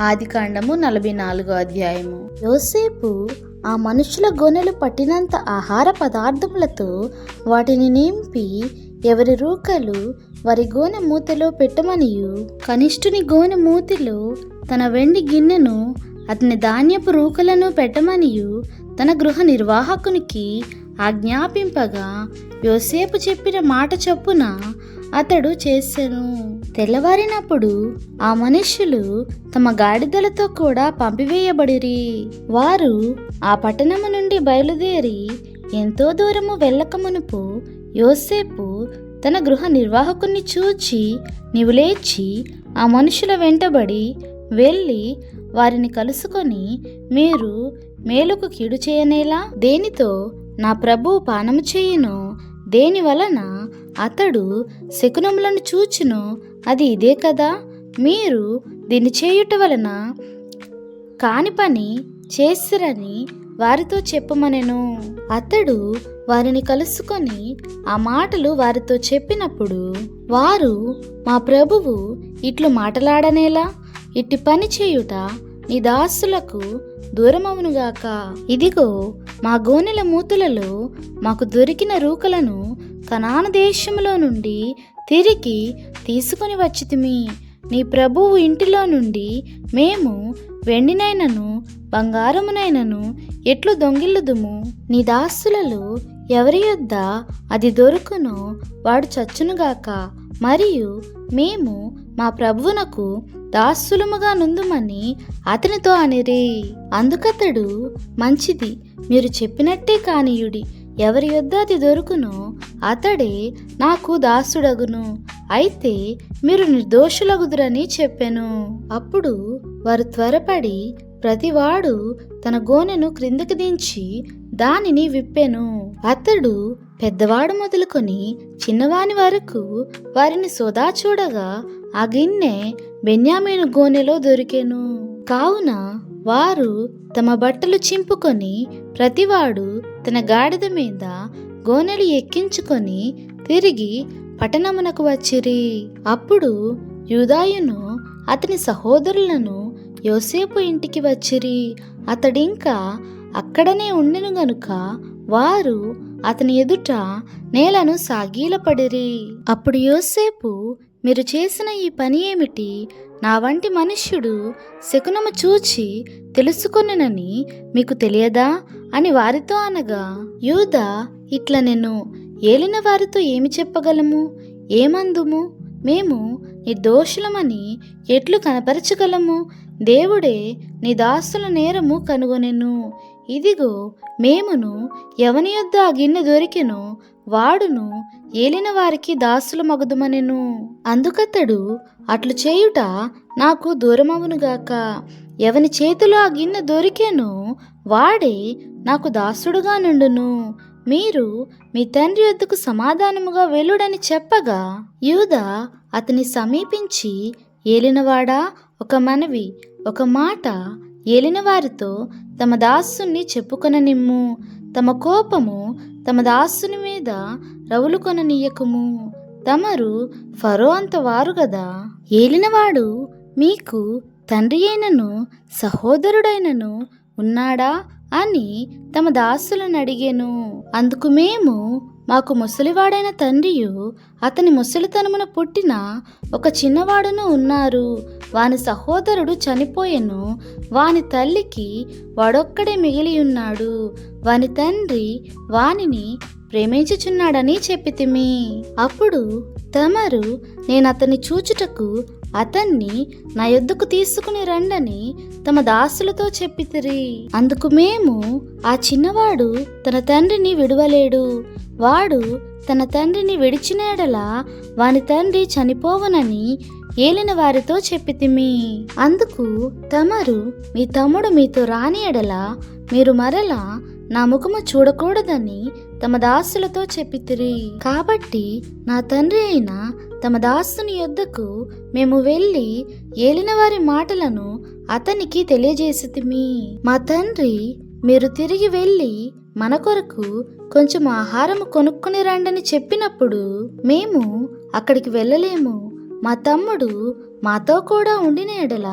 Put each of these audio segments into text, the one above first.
ఆదికాండము 44వ అధ్యాయము. యోసేపు ఆ మనుషుల గొనెలు పట్టినంత ఆహార పదార్థములతో వాటిని నింపి ఎవరి రూకలు వారి గోనె మూతలో పెట్టమనియు, కనిష్ఠుని గోనె మూతిలో తన వెండి గిన్నెను అతని ధాన్యపు రూకలను పెట్టమనియు తన గృహ నిర్వాహకునికి ఆజ్ఞాపింపగా, యోసేపు చెప్పిన మాట చొప్పున అతడు చేసెను. తెల్లవారినప్పుడు ఆ మనుష్యులు తమ గాడిదలతో కూడా పంపివేయబడిరి. వారు ఆ పట్టణము నుండి బయలుదేరి ఎంతో దూరము వెళ్ళక మునుపు యోసేపు తన గృహ నిర్వాహకుని చూచి, నీవు లేచి ఆ మనుషుల వెంటబడి వెళ్ళి వారిని కలుసుకొని, మీరు మేలుకు కీడు చేయనేలా? దేనితో నా ప్రభువు పానము చేయునో, దేని వలన అతడు శకునములను చూచునో అది ఇదే కదా. మీరు దీన్ని చేయుట వలన కాని పని చేసిరని వారితో చెప్పమనెను. అతడు వారిని కలుసుకొని ఆ మాటలు వారితో చెప్పినప్పుడు వారు, మా ప్రభువు ఇట్లు మాటలాడనేలా? ఇట్టి పని చేయుట నీ దాసులకు దూరమవునుగాక. ఇదిగో, మా గోనెల మూతులలో మాకు దొరికిన రూకలను కనాను దేశములో నుండి తిరిగి తీసుకుని వచ్చితిమి. నీ ప్రభువు ఇంటిలో నుండి మేము వెండినైనను బంగారమునైనను ఎట్లు దొంగిల్లుదుము? నీ దాసులలో ఎవరి యొద్ద అది దొరుకునో వాడు చచ్చునుగాక. మరియు మేము మా ప్రభువునకు దాసులముగా నుందుమని అతనితో అనిరి. అందుకతడు, మంచిది, మీరు చెప్పినట్టే కానియుడి. ఎవరి యొద్ద అది దొరుకునో అతడే నాకు దాసుడగును. అయితే మీరు నిర్దోషులగుదురని చెప్పెను. అప్పుడు వారు త్వరపడి ప్రతివాడు తన గోనెను క్రిందకి దించి దానిని విప్పెను. అతడు పెద్దవాడు మొదలుకొని చిన్నవాని వరకు వారిని సోదా చూడగా ఆ గిన్నె బెన్యామీను గోనెలో దొరికెను. కావున వారు తమ బట్టలు చింపుకొని ప్రతివాడు తన గాడిద మీద గోనెలు ఎక్కించుకొని తిరిగి పట్టణమునకు వచ్చిరి. అప్పుడు యూదాయును అతని సహోదరులను యోసేపు ఇంటికి వచ్చిరి. అతడింకా అక్కడనే ఉండెను గనుక వారు అతని ఎదుట నేలను సాగిలపడిరి. అప్పుడు యోసేపు, మీరు చేసిన ఈ పని ఏమిటి? నా వంటి మనుష్యుడు శకునము చూచి తెలుసుకొనెనని మీకు తెలియదా అని వారితో అనగా, యూదా ఇట్ల నేను ఏలిన వారితో ఏమి చెప్పగలము? ఏమందుము? మేము నిర్దోషులమని ఎట్లు కనపరచగలము? దేవుడే నీ దాసుల నేరము కనుగొనెను. ఇదిగో, మేమును ఎవని యొద్ద ఆ గిన్నె దొరికెనో వాడును ఏలిన వారికి దాసుల మగుదుమనెను. అందుకతడు, అట్లు చేయుట నాకు దూరమవునుగాక. ఎవని చేతిలో ఆ గిన్నె దొరికెనో వాడే నాకు దాసుడుగా నుండును. మీరు మీ తండ్రి యొద్దకు సమాధానముగా వెళ్ళుడని చెప్పగా, యూదా అతని సమీపించి, ఏలినవాడా, ఒక మనవి, ఒక మాట ఏలిన వారితో తమ దాసుని చెప్పుకొననిమ్ము. తమ కోపము తమ దాసుని మీద రవులుకొననీయకుము. తమరు ఫరో అంత వారు గదా. ఏలినవాడు మీకు తండ్రి అయినను సహోదరుడైనను ఉన్నాడా అని తమ దాసులను అడిగెను. అందుకు మేము, మాకు ముసలివాడైన తండ్రియు అతని ముసలితనమున పుట్టిన ఒక చిన్నవాడును ఉన్నారు. వాని సహోదరుడు చనిపోయెను. వాని తల్లికి వాడొక్కడే మిగిలి ఉన్నాడు. వాని తండ్రి వానిని ప్రేమించుచున్నాడని చెప్పితిమి. అప్పుడు తమరు, నేను అతన్ని చూచుటకు అతన్ని నా యొద్దకు తీసుకుని రండని తమ దాసులతో చెప్పితిరి. అందుకు మేము, ఆ చిన్నవాడు తన తండ్రిని విడువలేడు. వాడు తన తండ్రిని విడిచిన ఎడల వాని తండ్రి చనిపోవునని ఏలిన వారితో చెప్పితిమి. అందుకు తమరు, మీ తమ్ముడు మీతో రాని ఎడల మీరు మరలా నా ముఖము చూడకూడదని తమ దాసులతో చెప్పితిరి. కాబట్టి నా తండ్రి అయిన తమ దాసుని యొద్దకు మేము వెళ్ళి ఏలిన వారి మాటలను అతనికి తెలియజేసితిమి. మా తండ్రి, మీరు తిరిగి వెళ్ళి మన కొరకు కొంచెం ఆహారము కొనుక్కొని రండని చెప్పినప్పుడు మేము అక్కడికి వెళ్ళలేము. మా తమ్ముడు మాతో కూడా ఉండిన ఎడల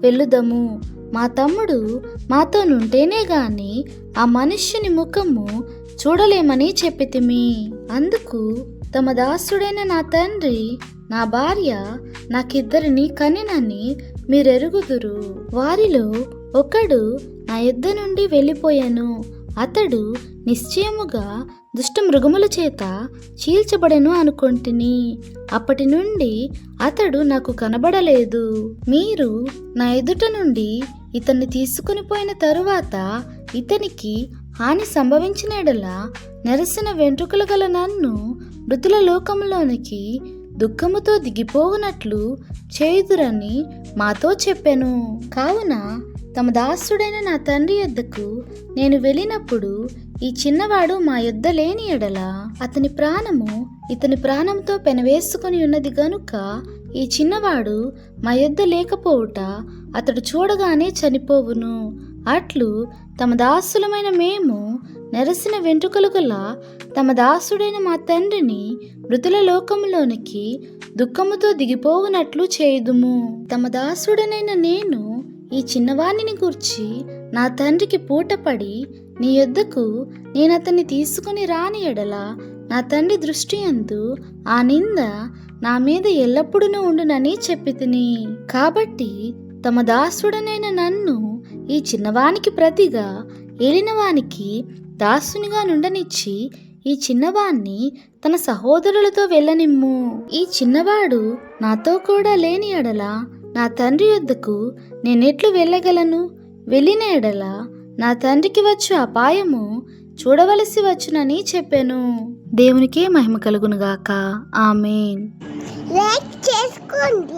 వెళ్ళుదము. మా తమ్ముడు మాతోనుంటేనే గాని ఆ మనుష్యుని ముఖము చూడలేమని చెప్పితిమి. అందుకు తమ దాసుడైన నా తండ్రి నా భార్య నాకిద్దరిని కనినని మీరెరుగుదురు. వారిలో ఒకడు నా యొద్ద నుండి వెళ్ళిపోయాను. అతడు నిశ్చయముగా దుష్ట మృగముల చేత చీల్చబడెను అనుకొంటిని. అప్పటి నుండి అతడు నాకు కనబడలేదు. మీరు నా ఎదుట నుండి ఇతన్ని తీసుకుని పోయిన తరువాత ఇతనికి హాని సంభవించిన ఎడల నెరసిన వెంట్రుకలు గల నన్ను మృతుల లోకంలోనికి దుఃఖముతో దిగిపోవునట్లు చేయుదురని మాతో చెప్పెను. కావున తమ దాసుడైన నా తండ్రి యొద్దకు నేను వెళ్ళినప్పుడు ఈ చిన్నవాడు మా యొద్ద లేని ఎడల అతని ప్రాణము ఇతని ప్రాణంతో పెనవేసుకొని ఉన్నది గనుక ఈ చిన్నవాడు మా యొద్ద లేకపోవుట అతడు చూడగానే చనిపోవును. అట్లు తమ దాసులమైన మేము నెరసిన వెంట్రుకలు గల తమ దాసుడైన మా తండ్రిని మృతుల లోకములోనికి దుఃఖముతో దిగిపోవునట్లు చేయుదుము. తమ దాసుడనైన నేను ఈ చిన్నవాణిని గూర్చి నా తండ్రికి పూటపడి నీ యొద్దకు నేనతన్ని తీసుకుని రాని ఎడల నా తండ్రి దృష్టి యందు ఆ నింద నా మీద ఎల్లప్పుడూ ఉండునని చెప్పితిని. కాబట్టి తమ దాసుడనైన నన్ను ఈ చిన్నవానికి ప్రతిగా ఏలినవానికి దాసునిగా నుండనిచ్చి ఈ చిన్నవాణ్ణి తన సహోదరులతో వెళ్ళనిమ్ము. ఈ చిన్నవాడు నాతో కూడా లేని ఎడల నా తండ్రి యొద్దకు నేనెట్లు వెళ్ళగలను? వెళ్ళిన ఎడల నా తండ్రికి వచ్చు అపాయము చూడవలసి వచ్చునని చెప్పాను. దేవునికే మహిమ కలుగునుగాక. ఆమేన్. లైక్ చేసుకోండి